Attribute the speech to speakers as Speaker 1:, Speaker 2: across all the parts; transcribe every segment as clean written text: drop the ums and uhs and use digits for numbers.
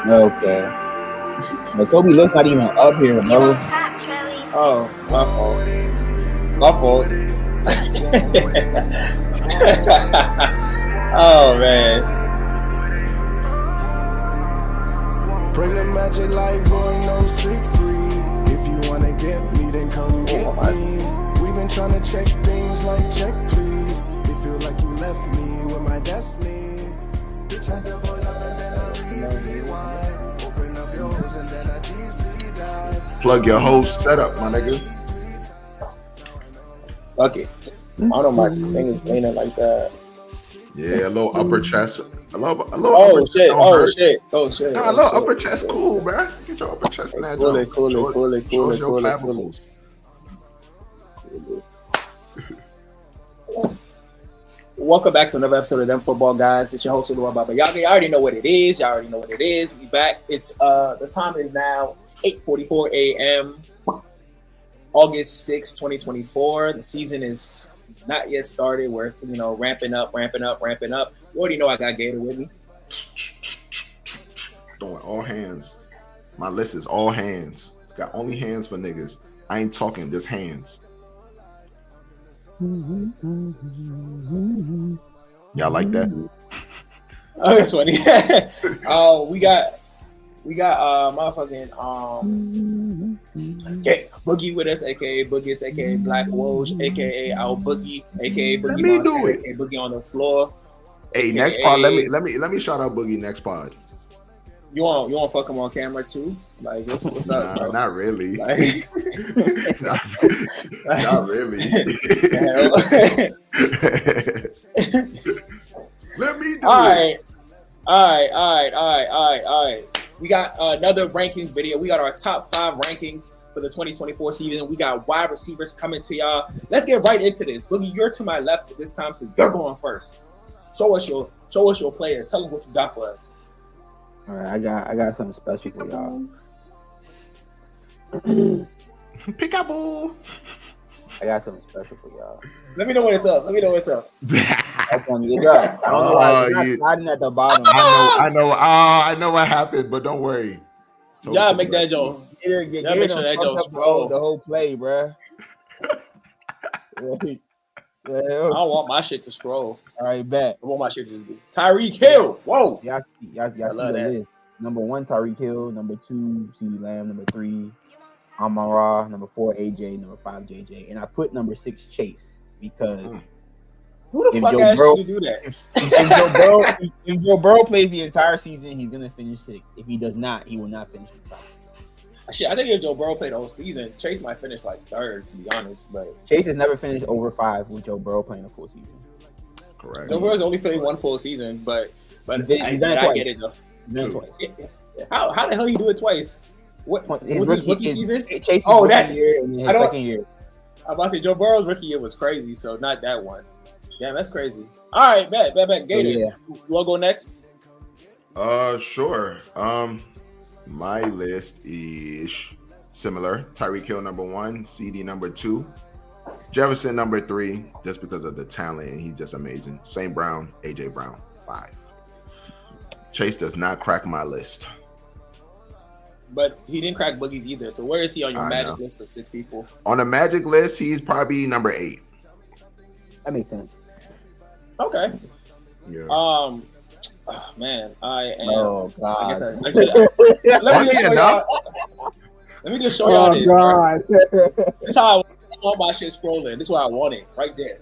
Speaker 1: Okay. But Toby looks not even up here, bro.
Speaker 2: Oh, my fault. My fault. Oh man.
Speaker 3: Bring the magic like boy, no sick free. If you wanna get me, then come get me. We've been trying to check things like check, please. It feel like you left me with my destiny. Bitch, I double up and then I rewind. Open up yours and then I deep sea dive.
Speaker 4: Plug your whole setup, my nigga.
Speaker 2: Okay. I don't know, my thing is leaning like that.
Speaker 4: Yeah, a little upper chest. A little
Speaker 2: Oh
Speaker 4: upper
Speaker 2: shit!
Speaker 4: chest
Speaker 2: Oh
Speaker 4: hurt.
Speaker 2: shit! Oh shit!
Speaker 4: Nah, a little upper chest, cool, bro. Get your upper chest in that joint. Show us your clavicles.
Speaker 2: Welcome back to another episode of Them Football Guys. It's your host, Lou Baba. Y'all already know what it is. Y'all already know what it is. We back. It's the time is now 8:44 a.m. August 6, 2024. The season is not yet started. We're ramping up. You already know I got Gator with me.
Speaker 4: Throwing all hands. My list is all hands. Got only hands for niggas. I ain't talking, just hands. Y'all like that?
Speaker 2: Oh, that's funny. we got motherfucking Boogie with us, aka Boogie, aka Black Woj, aka our Boogie, aka Boogie.
Speaker 4: Let me do it.
Speaker 2: AKA Boogie on the floor.
Speaker 4: Hey,
Speaker 2: AKA,
Speaker 4: next pod. Let me shout out Boogie next pod.
Speaker 2: You want fuck him on camera too? Like what's up? Bro?
Speaker 4: Not really.
Speaker 2: Like,
Speaker 4: not really. Let me do it.
Speaker 2: All right. We got another rankings video. We got our top 5 rankings for the 2024 season. We got wide receivers coming to y'all. Let's get right into this. Boogie, you're to my left this time, so you're going first. Show us your players. Tell us what you got for us.
Speaker 1: All right, I got something special for y'all.
Speaker 4: Peekaboo.
Speaker 1: I got something special for y'all.
Speaker 2: Let me know when it's up.
Speaker 1: That's when you get up. I don't know why it's not sliding at the bottom.
Speaker 4: I know what happened, but don't worry.
Speaker 2: Y'all make that joke.
Speaker 1: Y'all make sure that joke scroll the whole play, bro.
Speaker 2: I don't want my shit to scroll.
Speaker 1: All right, bet.
Speaker 2: I want my shit to just be Tyreek Hill. Whoa.
Speaker 1: Y'all see the list. Number 1, Tyreek Hill. Number 2, CeeDee Lamb. Number 3, Amon-Ra. Number 4, AJ. Number 5, JJ. And I put number 6, Chase, because
Speaker 2: who the fuck asked you to do that?
Speaker 1: If Joe Burrow plays the entire season, he's gonna finish 6th. If he does not, he will not finish the top.
Speaker 2: Shit, I think if Joe Burrow played the whole season, Chase might finish like 3rd, to be honest. But
Speaker 1: Chase has never finished over 5 with Joe Burrow playing a full season.
Speaker 4: Correct.
Speaker 2: Joe Burrow's only played 1 full season, but
Speaker 1: I get it though.
Speaker 2: How the hell you do it twice? What was his rookie season?
Speaker 1: Chase's year and his second year.
Speaker 2: I'm about to say Joe Burrow's rookie year was crazy, so not that one. Damn, that's crazy. All right, bet. Gator, you want to go next?
Speaker 4: Sure. My list is similar. Tyreek Hill number 1, CeeDee number 2, Jefferson number 3, just because of the talent and he's just amazing. St. Brown, AJ Brown 5. Chase does not crack my list.
Speaker 2: But he didn't crack Boogie's either. So where is he on your magic list of 6 people?
Speaker 4: On the magic list, he's probably number 8.
Speaker 1: That makes sense.
Speaker 2: Okay.
Speaker 4: Yeah.
Speaker 2: Oh, man, I am.
Speaker 1: Oh God.
Speaker 2: Let me just show y'all this.
Speaker 1: God.
Speaker 2: This is how I want my shit scrolling. This is what I want it right there.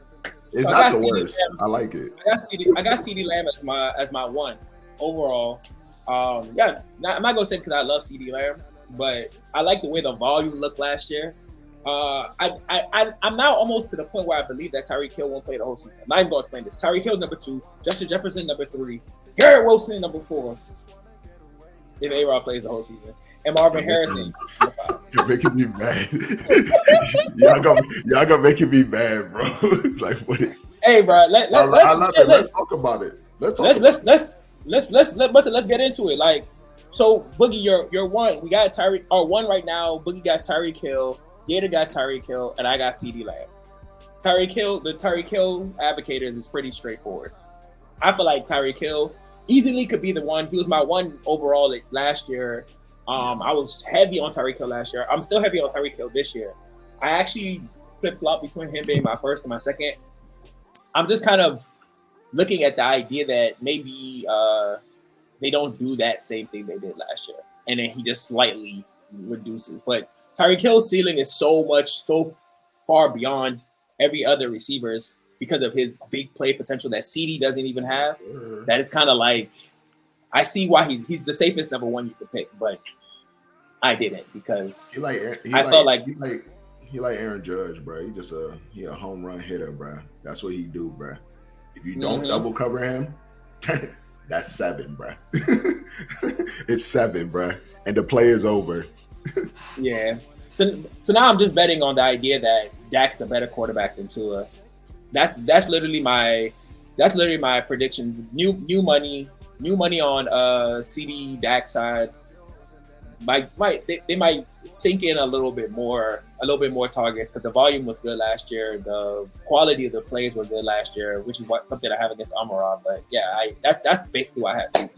Speaker 4: It's so not the worst. I like it.
Speaker 2: I got CeeDee Lamb as my 1 overall. I'm not gonna say because I love CeeDee Lamb, but I like the way the volume looked last year. I'm now almost to the point where I believe that Tyreek Hill won't play the whole season. I'm not even going to explain this. Tyreek Hill number 2, Justin Jefferson number 3, Garrett Wilson number 4. If A-Rod plays the whole season, and Marvin Harrison.
Speaker 4: You're making me mad. y'all gonna making me mad, bro. It's like what is?
Speaker 2: Hey, bro. Let's
Speaker 4: talk about it. Let's get into it. Like, so Boogie, you're 1. We got Tyreek. 1 right now. Boogie got Tyreek Hill. Gator got Tyreek Hill, and I got CeeDee Lamb. The Tyreek Hill advocators is pretty straightforward. I feel like Tyreek Hill
Speaker 2: easily could be the one. He was my one overall last year. I was heavy on Tyreek Hill last year. I'm still heavy on Tyreek Hill this year. I actually flip-flop between him being my first and my second. I'm just kind of looking at the idea that maybe they don't do that same thing they did last year. And then he just slightly reduces. But Tyreek Hill's ceiling is so far beyond every other receiver's because of his big play potential that CeeDee doesn't even have. That it's kind of like, I see why he's the safest number one you could pick, but I didn't because I felt like
Speaker 4: he like Aaron Judge, bro. He a home run hitter, bro. That's what he do, bro. If you don't double cover him, that's 7, bro. It's 7, bro, and the play is over.
Speaker 2: Yeah. So now I'm just betting on the idea that Dak's a better quarterback than Tua. That's literally my prediction. New money on CD Dak side. They might sink in a little bit more targets because the volume was good last year. The quality of the plays were good last year, which is something I have against Amon-Ra. But yeah, that's basically why I had CD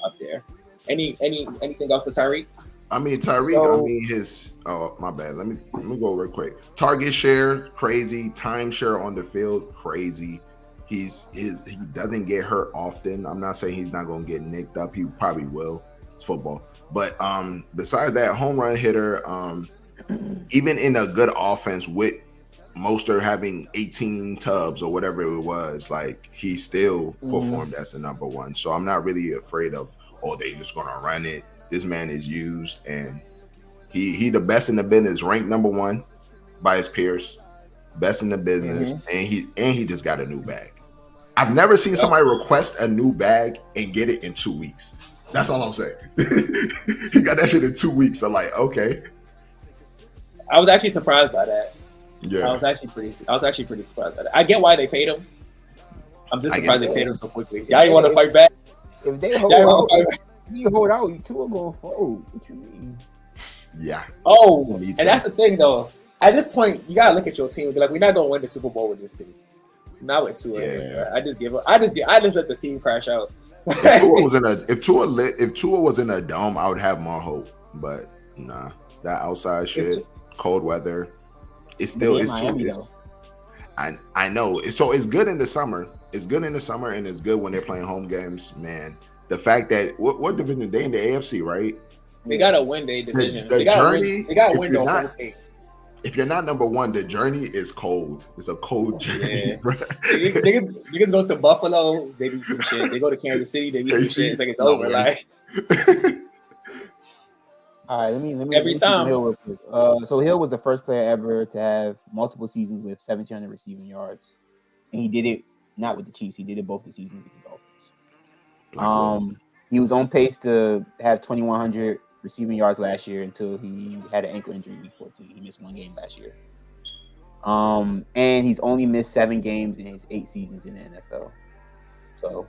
Speaker 2: up there. Anything else for Tyreek?
Speaker 4: I mean, Tyreek, his my bad. Let me go real quick. Target share, crazy. Time share on the field, crazy. He doesn't get hurt often. I'm not saying he's not gonna get nicked up. He probably will. It's football. But besides that, home run hitter, even in a good offense with Mostert having 18 tubs or whatever it was, like he still performed as the number one. So I'm not really afraid of, they just gonna run it. This man is used, and he the best in the business, ranked number one by his peers, best in the business, and he just got a new bag. I've never seen somebody request a new bag and get it in 2 weeks. That's all I'm saying. He got that shit in 2 weeks. I'm like, okay.
Speaker 2: I was actually surprised by that.
Speaker 4: Yeah,
Speaker 2: I was actually pretty surprised by that. I get why they paid him. I'm just surprised they paid him so quickly. Y'all didn't want to fight back.
Speaker 1: If they hold out, you two are going forward. What you mean?
Speaker 4: Yeah.
Speaker 2: Oh, and that's the thing though. At this point, you gotta look at your team and be like, we're not gonna win the Super Bowl with this team. Not with Tua. Yeah. I just give up. I just let the team crash out.
Speaker 4: If Tua was in a dome, I would have more hope. But nah, that outside shit, cold weather, it's still I know. So it's good in the summer. It's good in the summer, and it's good when they're playing home games. Man, the fact that what division they in the AFC, right?
Speaker 2: They gotta win their division.
Speaker 4: They gotta win
Speaker 2: the whole thing.
Speaker 4: If you're not number one, the journey is cold. It's a cold journey, bro.
Speaker 2: Niggas go to Buffalo, they do some shit. They go to Kansas City, they do some shit. It's like it's over. Like,
Speaker 1: all right, let me
Speaker 2: every time.
Speaker 1: Hill real quick. So Hill was the first player ever to have multiple seasons with 1,700 receiving yards, and he did it not with the Chiefs. He did it both the seasons with the Dolphins. He was on pace to have 2,100 receiving yards last year until he had an ankle injury week 14. He missed 1 game last year. And he's only missed 7 games in his 8 seasons in the NFL. So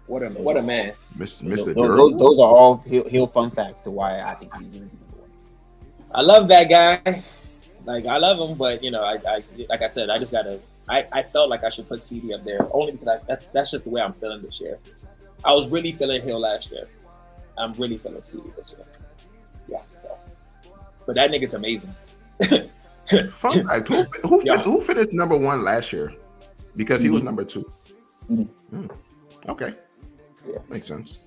Speaker 2: what a man.
Speaker 4: Mr.
Speaker 1: Those are all Hill fun facts to why I think he's going to be number one.
Speaker 2: I love that guy. Like, I love him, but I like I said, I felt like I should put CD up there only because that's just the way I'm feeling this year. I was really feeling Hill last year. I'm really feeling CD this year. Yeah, so. But that nigga's amazing.
Speaker 4: Fun fact, who finished number one last year? Because he was number 2. Okay. Yeah. Makes sense.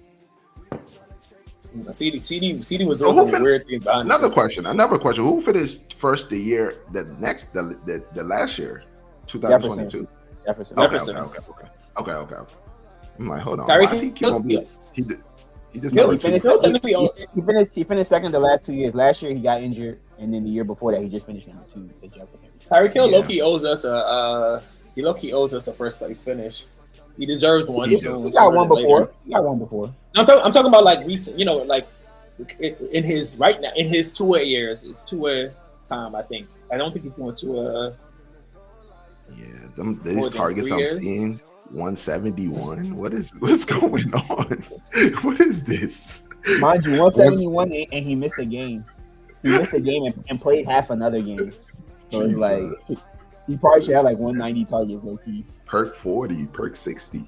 Speaker 2: CD was doing some weird things behind
Speaker 4: another question. Who finished first the last year? 2022.
Speaker 1: Jefferson.
Speaker 4: Okay. I'm like, hold on.
Speaker 2: Tyreek,
Speaker 4: why does he keep on being? He
Speaker 1: finished second the last 2 years. Last year he got injured, and then the year before that he just finished number 2 at Jefferson.
Speaker 2: Tyreek Hill low-key owes us a first place finish. He deserves one.
Speaker 1: He got one before.
Speaker 2: I'm talking about like recent, like in his right now in his Tua years. It's Tua time, I think. I don't think he's going to.
Speaker 4: These targets I'm seeing. 171. What's going on? What is this?
Speaker 1: Mind you, 171 and he missed a game. He missed a game and played half another game. So it's like he probably should have like 190 targets low key.
Speaker 4: Perk 40, perk 60.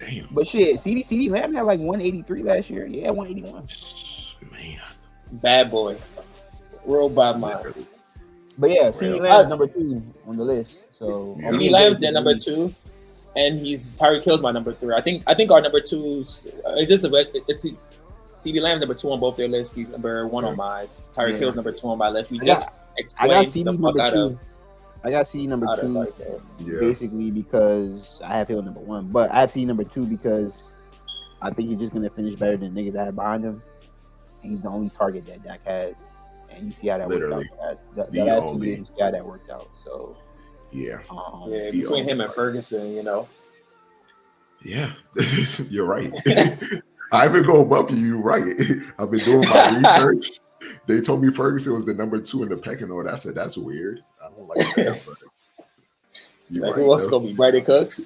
Speaker 4: Damn.
Speaker 1: But shit, CeeDee Lamb had like 183 last year. Yeah, 181.
Speaker 4: Man.
Speaker 2: Bad boy. Real bad mind.
Speaker 4: Literally.
Speaker 1: But yeah,
Speaker 4: Real.
Speaker 1: CeeDee Lamb's number 2 on the list. So
Speaker 4: Yeah.
Speaker 2: CeeDee Lamb then number 2, and Tyreek Hill's my number 3. I think our number 2's it's CeeDee Lamb number 2 on both their lists. He's number 1 on mine. Tyreek Hill's number 2 on my list. We just
Speaker 1: I got
Speaker 2: explained the
Speaker 1: CeeDee
Speaker 2: fuck
Speaker 1: number
Speaker 2: out
Speaker 1: 2.
Speaker 2: of.
Speaker 1: I got CeeDee number 2
Speaker 4: Yeah.
Speaker 1: basically because I have Hill number 1. But I have CeeDee number 2 because I think he's just gonna finish better than niggas that have behind him. And he's the only target that Dak has. And you see how that
Speaker 4: Literally.
Speaker 1: worked out. The
Speaker 4: The
Speaker 1: last
Speaker 4: only.
Speaker 1: 2 years, you see how that worked out. So
Speaker 4: Yeah.
Speaker 2: Yeah,
Speaker 4: The
Speaker 2: between him
Speaker 4: only.
Speaker 2: and Ferguson, you know.
Speaker 4: Yeah. You're right. I even go above you. You're right. I've been doing my research. They told me Ferguson was the number 2 in the pecking order. I said, that's weird. I don't like that. But you're
Speaker 2: Like,
Speaker 4: right,
Speaker 2: who else
Speaker 4: though.
Speaker 2: gonna be Brady Cooks?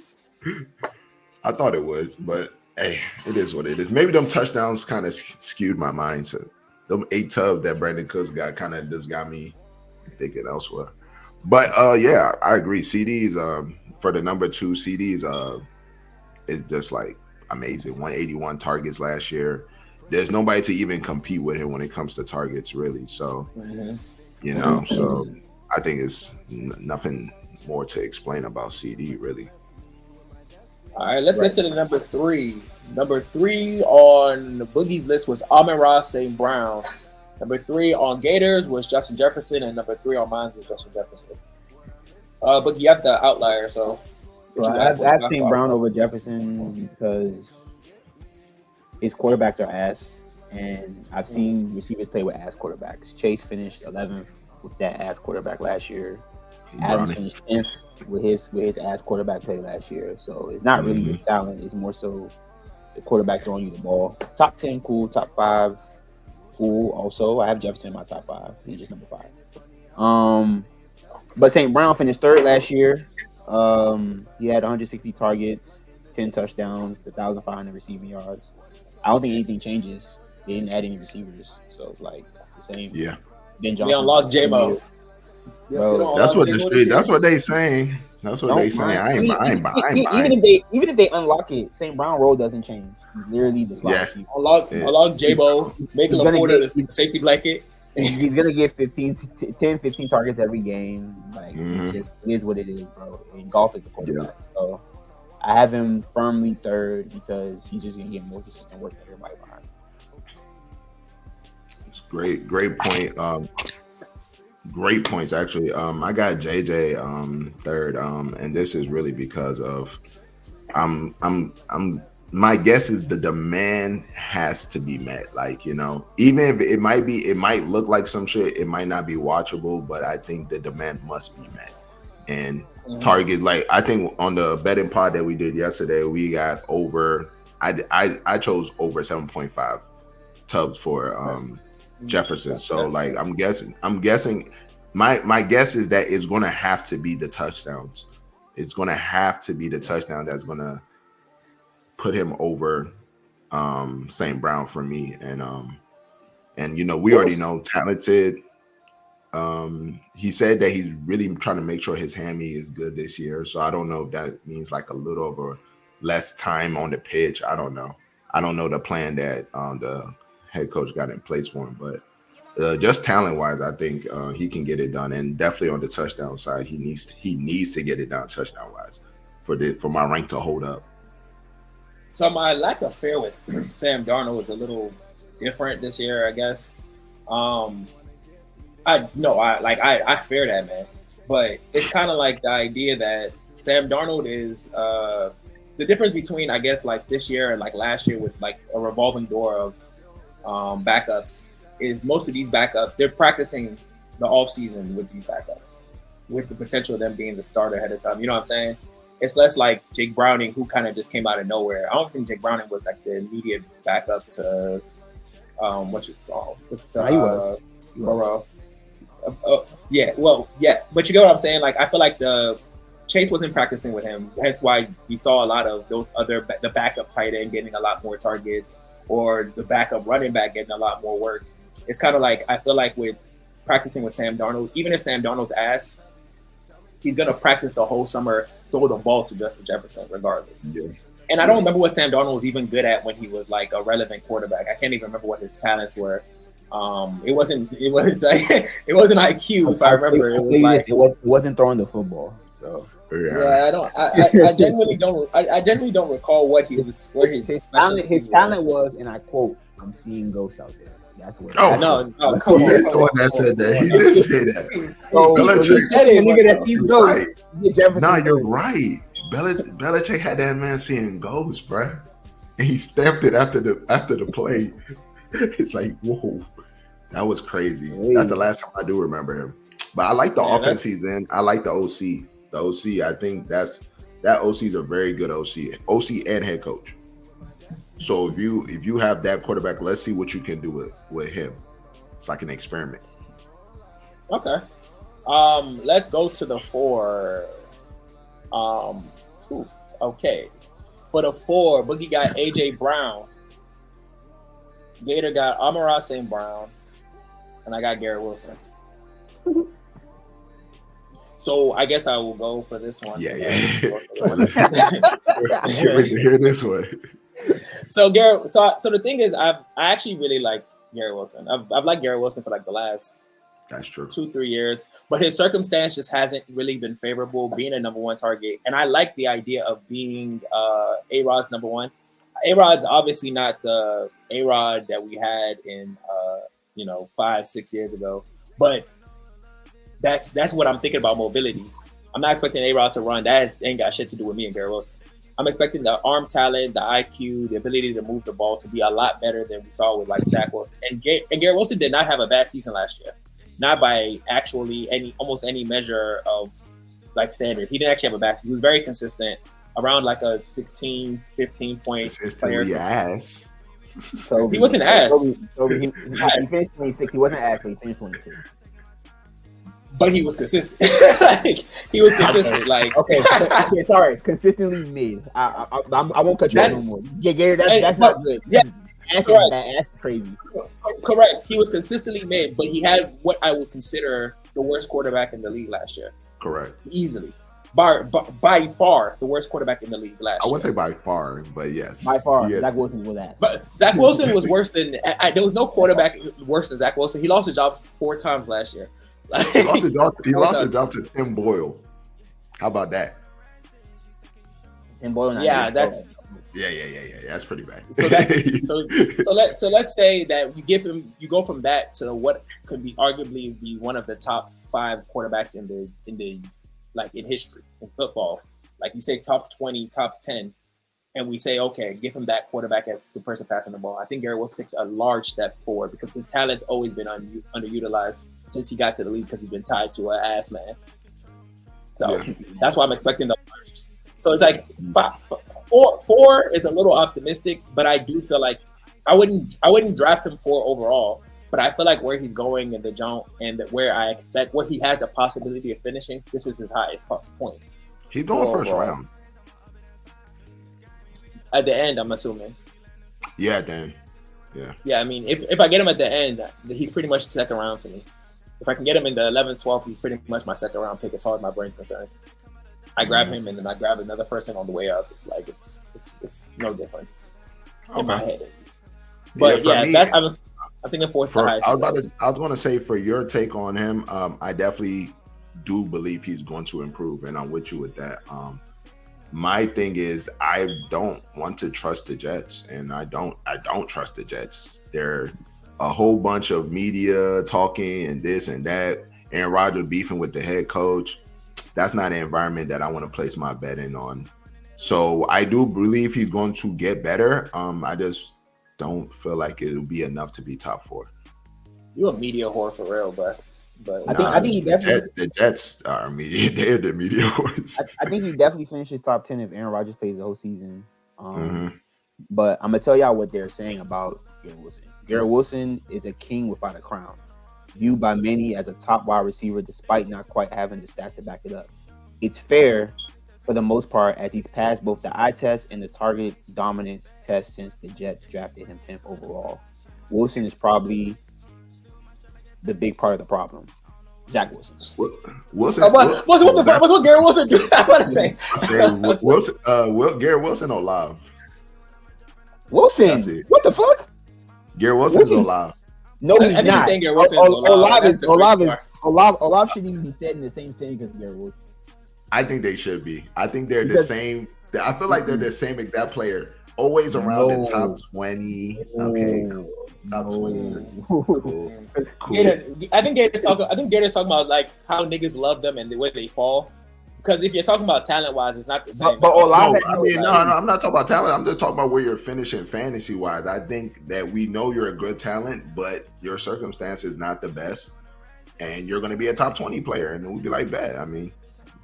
Speaker 4: I thought it was, but hey, it is what it is. Maybe them touchdowns kind of skewed my mindset. Them 8 tub that Brandon Cooks got kind of just got me thinking elsewhere. But yeah, I agree. CD's for the number 2, CD's is just like amazing. 181 targets last year. There's nobody to even compete with him when it comes to targets, really. So you know, so I think it's nothing more to explain about CD, really.
Speaker 2: All right, let's get to the number 3. Number 3 on Boogie's list was Amon-Ra St. Brown. Number 3 on Gators was Justin Jefferson, and number 3 on mine was Justin Jefferson. But you have the outlier, so.
Speaker 1: Well, I have St. Brown over Jefferson because his quarterbacks are ass, and I've seen receivers play with ass quarterbacks. Chase finished 11th with that ass quarterback last year. Adams finished 10th with his ass quarterback play last year. So it's not really his talent; it's more so the quarterback throwing you the ball. Top 10, cool. Top 5, cool. Also, I have Jefferson in my top 5. He's just number 5. But St. Brown finished 3rd last year. He had 160 targets, 10 touchdowns, 1,500 receiving yards. I don't think anything changes. They didn't add any receivers, so it's like it's the same.
Speaker 4: Yeah.
Speaker 2: They unlocked J-Mo.
Speaker 4: That's what the street. That's what they saying. That's what they saying. I ain't buying.
Speaker 1: Even if they unlock it, St. Brown role doesn't change. He's literally the slot receiver.
Speaker 2: Unlock J-Bo, make Laporta the safety blanket.
Speaker 1: He's gonna get 15 targets every game. Like it is what it is, bro. And golf is the quarterback. Yeah. So I have him firmly 3rd because he's just gonna get more consistent work than everybody behind him.
Speaker 4: It's great point. Great points, actually. I got JJ 3rd, and this is really because of my guess is the demand has to be met. Like, you know, even if it might look like some shit, it might not be watchable, but I think the demand must be met. And target, like I think on the betting pod that we did yesterday, we got over. I chose over 7.5 tubs for Jefferson. So like I'm guessing. My guess is that it's gonna have to be the touchdowns. It's gonna have to be the touchdown that's gonna put him over St. Brown for me. And you know, we already know talented. He said that he's really trying to make sure his hammy is good this year. So I don't know if that means like a little over less time on the pitch. I don't know. I don't know the plan that the head coach got in place for him, but just talent wise, I think he can get it done. And definitely on the touchdown side, he needs to get it done touchdown wise for my rank to hold up.
Speaker 2: So my lack of fear with Sam Darnold is a little different this year, I guess. I fear that, man. But it's kind of like the idea that Sam Darnold is the difference between, I guess, like this year and like last year with like a revolving door of backups is most of these backups, they're practicing the offseason with these backups with the potential of them being the starter ahead of time. You know what I'm saying? It's less like Jake Browning, who kind of just came out of nowhere. I don't think Jake Browning was like the immediate backup to Burrow. Yeah, but you get what I'm saying. Like I feel like the Chase wasn't practicing with him, hence why we saw a lot of those the backup tight end getting a lot more targets, or the backup running back getting a lot more work. It's kind of like I feel like with practicing with Sam Darnold, even if Sam Darnold's ass, he's gonna practice the whole summer, throw the ball to Justin Jefferson regardless. Yeah. And I don't remember what Sam Darnold was even good at when he was like a relevant quarterback. I can't even remember what his talents were. It wasn't like it wasn't IQ if I remember. It was like
Speaker 1: it wasn't throwing the football. So
Speaker 2: yeah, I genuinely don't recall what he was where his
Speaker 1: talent was, and I quote, "I'm seeing ghosts out there." That's what.
Speaker 4: Oh
Speaker 2: no,
Speaker 4: come on. He is the one that said that. He did say that.
Speaker 1: He said it. Nigga that sees ghosts.
Speaker 4: Nah, you're right. Belichick had that man seeing ghosts, bruh. And he stamped it after the play. It's like, whoa, that was crazy. That's the last time I do remember him. But I like the offense he's in. I like the OC. The OC, I think that OC is a very good OC and head coach. So if you have that quarterback, let's see what you can do with him. It's like an experiment.
Speaker 2: Okay. Let's go to the 4. Okay. For the 4, Boogie got AJ Brown. Gator got Amon-Ra St. Brown. And I got Garrett Wilson. So I guess I will go for this one.
Speaker 4: Yeah. Hear this one.
Speaker 2: So Garrett. So the thing is, I actually really like Garrett Wilson. I've liked Garrett Wilson for like the last
Speaker 4: That's true.
Speaker 2: 2-3 years, but his circumstance just hasn't really been favorable being a number 1 target. And I like the idea of being A-Rod's number 1. A-Rod's obviously not the A-Rod that we had in 5-6 years ago, but that's what I'm thinking about mobility. I'm not expecting A-Rod to run. That ain't got shit to do with me and Garrett Wilson. I'm expecting the arm talent, the IQ, the ability to move the ball to be a lot better than we saw with like Zach Wilson. And Garrett Wilson did not have a bad season last year. Not by actually almost any measure of like standard. He didn't actually have a bad season. He was very consistent, around like a 16, 15 point
Speaker 4: consistently ass.
Speaker 1: So
Speaker 2: he wasn't ass.
Speaker 1: He finished 26. He wasn't ass, but he finished 26.
Speaker 2: But he was consistent. He was consistent.
Speaker 1: Okay, sorry, consistently mid. I won't cut you off no more. Yeah, that's not good.
Speaker 2: Yeah,
Speaker 1: that's crazy.
Speaker 2: Correct. He was consistently mid, but he had what I would consider the worst quarterback in the league last year.
Speaker 4: Correct.
Speaker 2: Easily. By far the worst quarterback in the league last year.
Speaker 4: I wouldn't say by far, but yes.
Speaker 1: By far, Zach Wilson was ass.
Speaker 2: But Zach Wilson was worse than there was no quarterback worse than Zach Wilson. He lost his job 4 times last year.
Speaker 4: He lost his job to Tim Boyle. How about that?
Speaker 1: Tim Boyle.
Speaker 2: Yeah, that's
Speaker 4: that's pretty bad.
Speaker 2: So let's say that you go from that to what could be arguably be one of the top 5 quarterbacks in the like in history in football. Like you say top 20, top 10, and we say, okay, give him that quarterback as the person passing the ball. I think Garrett Wilson takes a large step forward because his talent's always been underutilized since he got to the league because he's been tied to an ass man. So that's why I'm expecting the large. So it's like 4 is a little optimistic, but I do feel like I wouldn't draft him 4 overall. But I feel like where he's going in the jump and where I expect where he has the possibility of finishing, this is his highest point.
Speaker 4: He's going first round.
Speaker 2: At the end, I'm assuming.
Speaker 4: Yeah, then. Yeah.
Speaker 2: Yeah, I mean, if I get him at the end, he's pretty much second round to me. If I can get him in the 11th, 12th, he's pretty much my second round pick as far as my brain's concerned. I grab him and then I grab another person on the way up. It's like it's no difference in my head at least. But I think the highest.
Speaker 4: I was going to say for your take on him, I definitely do believe he's going to improve, and I'm with you with that. My thing is I don't want to trust the Jets, and I don't trust the Jets. They're a whole bunch of media talking and this and that. Aaron Rodgers beefing with the head coach. That's not an environment that I want to place my bet in on. So I do believe he's going to get better. I just don't feel like it'll be enough to be top 4.
Speaker 2: You're a media whore for real, but
Speaker 1: I think he definitely
Speaker 4: the Jets are media. They're the media whores.
Speaker 1: I think he definitely finishes top 10 if Aaron Rodgers plays the whole season. But I'm gonna tell y'all what they're saying about Garrett Wilson. Garrett Wilson is a king without a crown, viewed by many as a top wide receiver, despite not quite having the stats to back it up. It's fair for the most part, as he's passed both the eye test and the target dominance test since the Jets drafted him 10th overall. Wilson is probably the big part of the problem. Zach Wilson.
Speaker 4: Wilson.
Speaker 2: What the fuck? What's what Garrett Wilson do? I want to say.
Speaker 4: Garrett Wilson or Live?
Speaker 1: Wilson.
Speaker 4: That's it.
Speaker 1: What the fuck?
Speaker 4: Garrett Wilson's alive.
Speaker 1: No, he's
Speaker 2: I think
Speaker 1: not.
Speaker 2: he's saying Garrett Wilson is
Speaker 1: Olave shouldn't even be said in the same sentence as Garrett Wilson.
Speaker 4: I think they should be. I think they're the same. I feel like they're the same exact player. Always around the top 20. Okay, cool. Top 20. Cool.
Speaker 2: I think Gator's talking about like how niggas love them and the way they fall. Because if you're talking about talent wise, it's not the same.
Speaker 1: But Olave,
Speaker 4: no, I'm not talking about talent. I'm just talking about where you're finishing fantasy wise. I think that we know you're a good talent, but your circumstance is not the best, and you're going to be a top 20 player, and we'll be like, bad. I mean,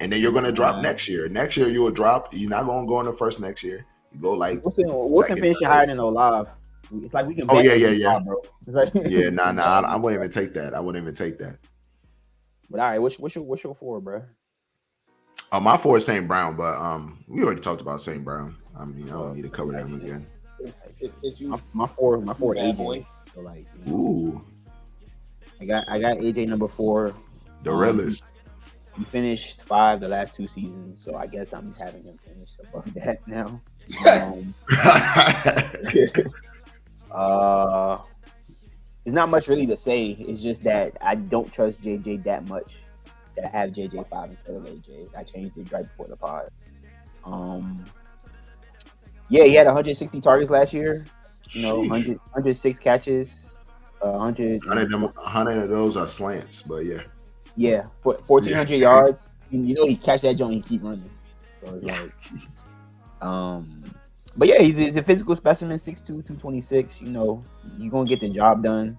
Speaker 4: and then you're going to drop next year. Next year you will drop. You're not going to go in the first next year. You go like
Speaker 1: Wilson finishing higher than Olave. It's like we can.
Speaker 4: Oh yeah.
Speaker 1: Job, bro. Like,
Speaker 4: yeah, I wouldn't even take that.
Speaker 1: But all right, what's your 4, bro?
Speaker 4: My 4 is St. Brown, but we already talked about St. Brown. I mean, I don't need to cover them again.
Speaker 1: My 4 AJ. So like,
Speaker 4: ooh,
Speaker 1: I got AJ number 4.
Speaker 4: The realist.
Speaker 1: He finished 5 the last 2 seasons, so I guess I'm having him finish above that now. There's not much really to say. It's just that I don't trust JJ that much. That I have JJ 5 instead of AJ. I changed it right before the pod. Yeah, he had 160 targets last year. 106 catches. 100
Speaker 4: of those are slants, but yeah.
Speaker 1: Yeah, 1,400 yards. He catch that joint, he keep running. So it's like, but yeah, he's a physical specimen, 6'2", 226. You're gonna get the job done.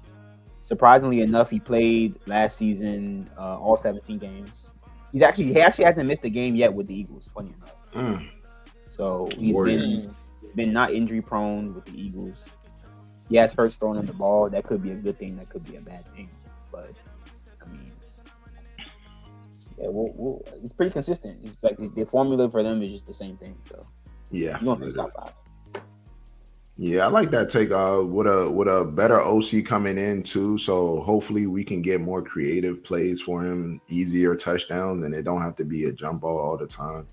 Speaker 1: Surprisingly enough, he played last season all 17 games. He actually hasn't missed a game yet with the Eagles. Funny enough. So he's been not injury prone with the Eagles. He has first throwing on the ball. That could be a good thing. That could be a bad thing. But I mean, yeah, it's pretty consistent. It's like the formula for them is just the same thing. So
Speaker 4: yeah,
Speaker 1: you're gonna top 5.
Speaker 4: Yeah, I like that take. With a better OC coming in too, so hopefully we can get more creative plays for him, easier touchdowns, and it don't have to be a jump ball all the time,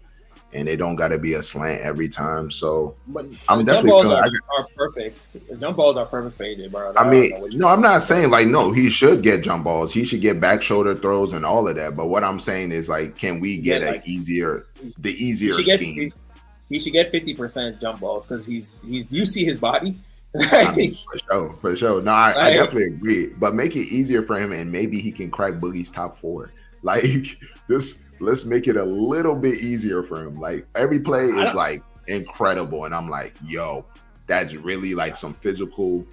Speaker 4: and it don't got to be a slant every time. So I'm definitely
Speaker 2: jump balls are perfect. The jump balls are perfect for AJ Brown.
Speaker 4: I'm not saying he should get jump balls. He should get back shoulder throws and all of that. But what I'm saying is can we get the easier scheme?
Speaker 2: He should get 50% jump balls because he's. You see his body.
Speaker 4: For sure. No, I definitely agree. But make it easier for him, and maybe he can crack Boogie's top 4. Like this, let's make it a little bit easier for him. Like every play is incredible, and I'm like, yo, that's really some physical,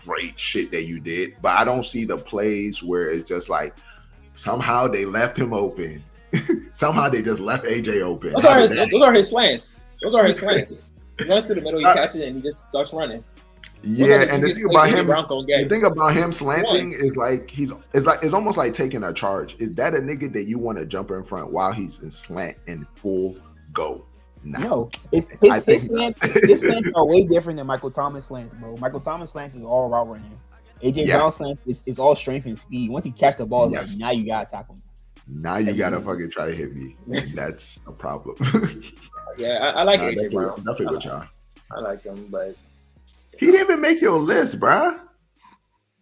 Speaker 4: great shit that you did. But I don't see the plays where it's just somehow they left him open. Somehow they just left AJ open.
Speaker 2: Those are his slants. He runs through the middle, he catches it, and he just starts running.
Speaker 4: Yeah, and the thing about him slanting is it's almost like taking a charge. Is that a nigga that you want to jump in front while he's in slant and full go?
Speaker 1: No, his slants are way different than Michael Thomas slants, bro. Michael Thomas slants is all route running. AJ Brown slants is all strength and speed. Once he catch the ball, now you gotta tackle him.
Speaker 4: Now you gotta fucking try to hit me. That's a problem.
Speaker 2: Yeah, I like AJ Brown.
Speaker 4: Definitely with y'all.
Speaker 2: I like him, but
Speaker 4: he didn't even make your list, bruh.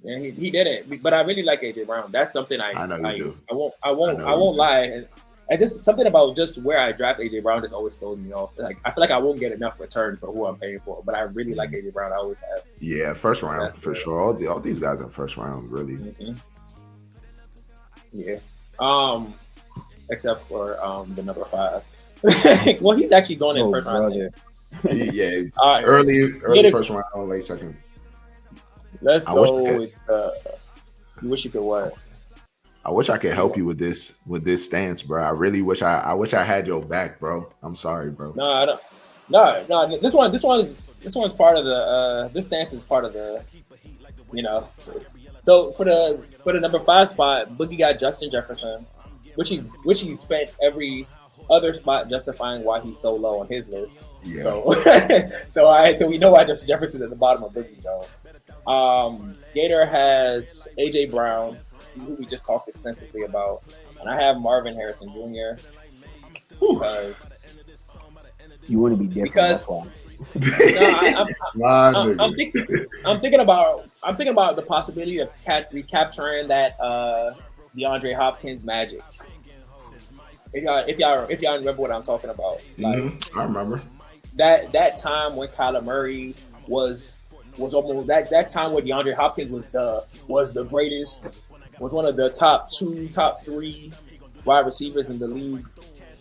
Speaker 2: Yeah, he didn't. But I really like AJ Brown. That's something I know you do. I won't lie. And just something about just where I draft AJ Brown just always throws me off. I feel like I won't get enough return for who I'm paying for. But I really like AJ Brown. I always have.
Speaker 4: Yeah, first round for sure. All these guys are first round, really.
Speaker 2: Mm-hmm. Yeah. Except for the number 5. Well, he's actually going in first round.
Speaker 4: Yeah,
Speaker 2: right.
Speaker 4: early first round, late second.
Speaker 2: Let's go with. You wish you could what?
Speaker 4: I wish I could help you with this stance, bro. I really wish I had your back, bro. I'm sorry, bro.
Speaker 2: No, I don't. No. This one's part of the. This stance is part of the. So for the number 5 spot, Boogie got Justin Jefferson, which he's spent every other spot justifying why he's so low on his list. Yeah. So we know why Justin Jefferson is at the bottom of Boogie's zone. Gator has AJ Brown, who we just talked extensively about, and I have Marvin Harrison Jr. because
Speaker 1: you want to be different. That's why.
Speaker 2: I'm thinking about the possibility of recapturing that DeAndre Hopkins magic. If y'all remember what I'm talking about, like,
Speaker 4: I remember
Speaker 2: that time when Kyler Murray was almost that time where DeAndre Hopkins was the greatest, was one of the top 3 wide receivers in the league,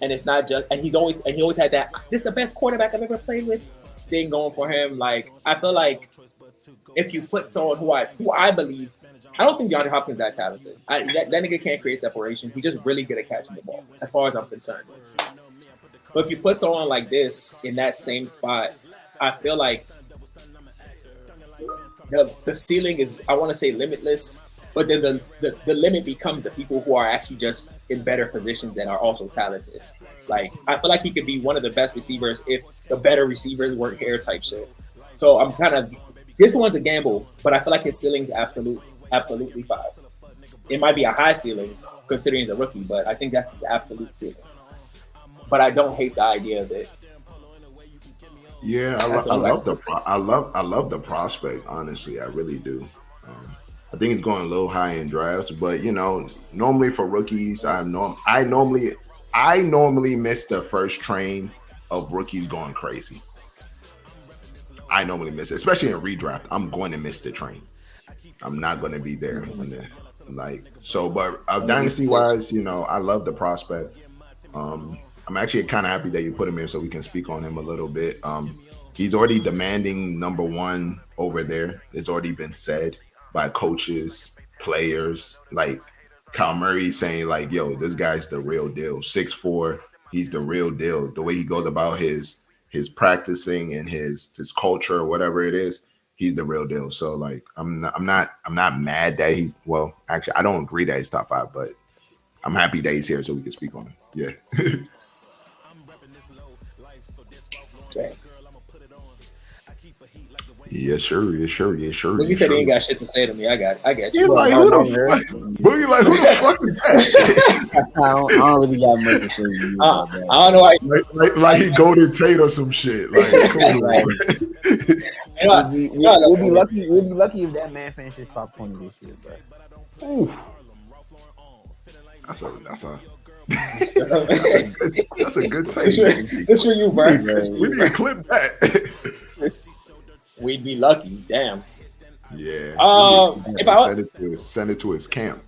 Speaker 2: and it's not just, and he always had that this is the best quarterback I've ever played with thing going for him. Like, I feel like if you put someone who I believe, I don't think DeAndre Hopkins is that talented. That nigga can't create separation. He's just really good at catching the ball, as far as I'm concerned. But if you put someone like this in that same spot, I feel like the ceiling is, I want to say, limitless, but then the limit becomes the people who are actually just in better positions that are also talented. Like, I feel like he could be one of the best receivers if the better receivers weren't here type shit. So I'm kind of, this one's a gamble, but I feel like his ceiling's absolutely 5. It might be a high ceiling considering he's a rookie, but I think that's his absolute ceiling. But I don't hate the idea of it.
Speaker 4: Yeah, I love the prospect. Honestly, I really do. I think it's going a little high in drafts, but normally for rookies, I normally miss the first train of rookies going crazy. I normally miss it, especially in redraft. I'm going to miss the train. I'm not going to be there when but dynasty wise, I love the prospect. I'm actually kind of happy that you put him here so we can speak on him a little bit. He's already demanding number 1 over there. It's already been said by coaches, players, like Kyle Murray saying, like, yo, this guy's the real deal. 6'4", he's the real deal. The way he goes about his practicing and his culture or whatever it is, he's the real deal. So, like, I'm not mad that he's, well, actually, I don't agree that he's top 5, but I'm happy that he's here so we can speak on him. Yeah.
Speaker 2: Okay.
Speaker 4: Yes, sure.
Speaker 2: Boogie said he ain't got shit to say to me. I got you.
Speaker 4: Like, who the fuck is that?
Speaker 1: I don't really got much to say to you.
Speaker 2: I don't know why.
Speaker 4: Like he Golden Tate or some shit. Like,
Speaker 1: we'll be lucky. We'll be lucky if that man finishes top 20 this year, bro.
Speaker 4: Ooh. That's a good take.
Speaker 2: This for you, bro.
Speaker 4: We need to clip that.
Speaker 2: We'd be lucky. Damn.
Speaker 4: Yeah.
Speaker 2: If I
Speaker 4: send it to his camp.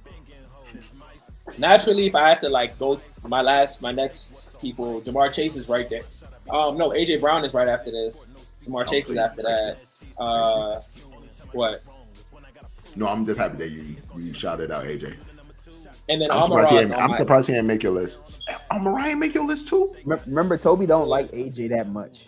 Speaker 2: Naturally, if I had to like go my next people, Jamar Chase is right there. No, AJ Brown is right after this. Jamar Chase is after that. What?
Speaker 4: No, I'm just happy that you shouted out AJ.
Speaker 2: And then
Speaker 4: I'm surprised he didn't make your list. Mariah make your list too?
Speaker 1: Remember, Toby don't like AJ that much.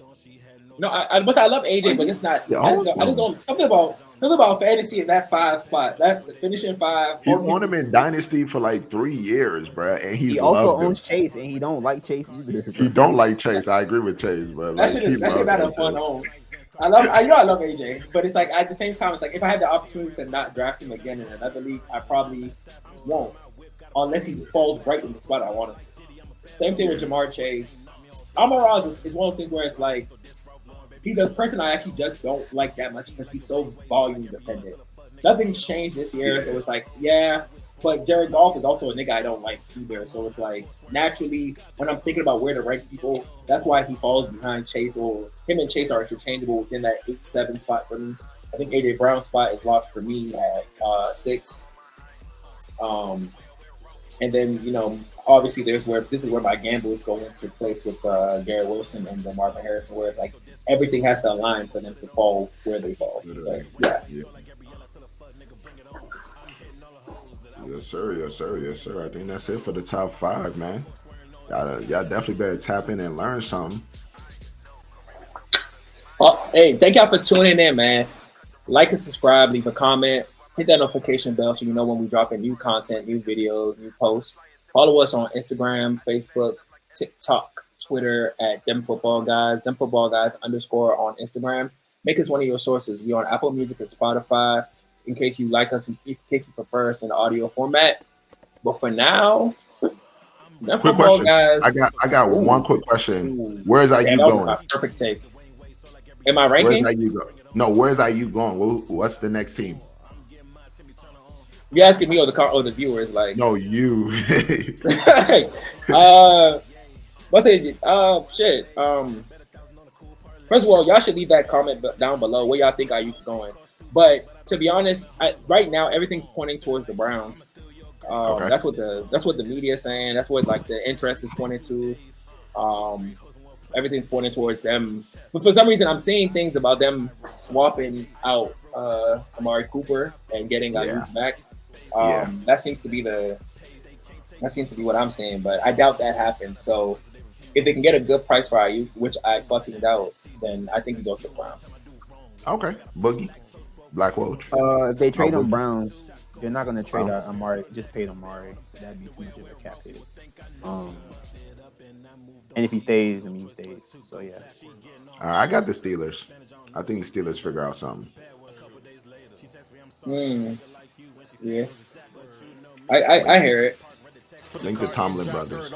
Speaker 2: No, but I love AJ, but it's not. I just don't. Something about fantasy in that 5 spot. That finishing 5.
Speaker 4: He's won him in Dynasty for like 3 years, bro, and he
Speaker 1: also owns Chase, and he don't like Chase either. Bro.
Speaker 4: He don't like Chase. I agree with Chase, but
Speaker 2: that shit not a fun own. I love AJ, but it's like at the same time, it's like if I had the opportunity to not draft him again in another league, I probably won't, unless he falls right in the spot I want him to. Same thing with Jamar Chase. Amon-Ra is one of those things where it's like, he's a person I actually just don't like that much because he's so volume dependent. Nothing's changed this year, so it's like, yeah. But Jared Goff is also a nigga I don't like either. So it's like, naturally, when I'm thinking about where to rank people, that's why he falls behind Chase, or him and Chase are interchangeable within that 8-7 spot for me. I think AJ Brown's spot is locked for me at 6. And then, obviously this is where my gambles go into place with Garrett Wilson and Marvin Harrison, where it's like everything has to align for them to fall where they fall. Like, yeah.
Speaker 4: Yes, sir. I think that's it for the top 5, man. Y'all definitely better tap in and learn something.
Speaker 2: Hey, thank y'all for tuning in, man. Like and subscribe, leave a comment, hit that notification bell so you know when we drop in new content, new videos, new posts. Follow us on Instagram, Facebook, TikTok, Twitter at Them Football Guys, Them Football Guys _ on Instagram. Make us one of your sources. We're on Apple Music and Spotify. in case you like us, in case you prefer us in the audio format. But for now,
Speaker 4: quick question,
Speaker 2: guys.
Speaker 4: I got one quick question. Where's IU going?
Speaker 2: Perfect take. Am I ranking?
Speaker 4: Where's IU going? No, where's IU going? What's the next team?
Speaker 2: You asking me or the viewers? Like,
Speaker 4: no, you.
Speaker 2: What's it? Shit. First of all, y'all should leave that comment down below where y'all think IU's going. But to be honest, right now everything's pointing towards the Browns. Okay. That's what the media is saying. That's what like the interest is pointing to. Everything's pointing towards them. But for some reason, I'm seeing things about them swapping out Amari Cooper and getting IU back. That seems to be what I'm saying, but I doubt that happens. So if they can get a good price for IU, which I fucking doubt, then I think he goes to the Browns.
Speaker 4: Okay, Boogie, Black Welch.
Speaker 1: If they trade on Browns, they're not going to trade Amari. Just pay Amari. That'd be too much of a cap hit. And if he stays, he stays. So yeah.
Speaker 4: I got the Steelers. I think the Steelers figure out something.
Speaker 2: Yeah. I hear it.
Speaker 4: Link the Tomlin brothers.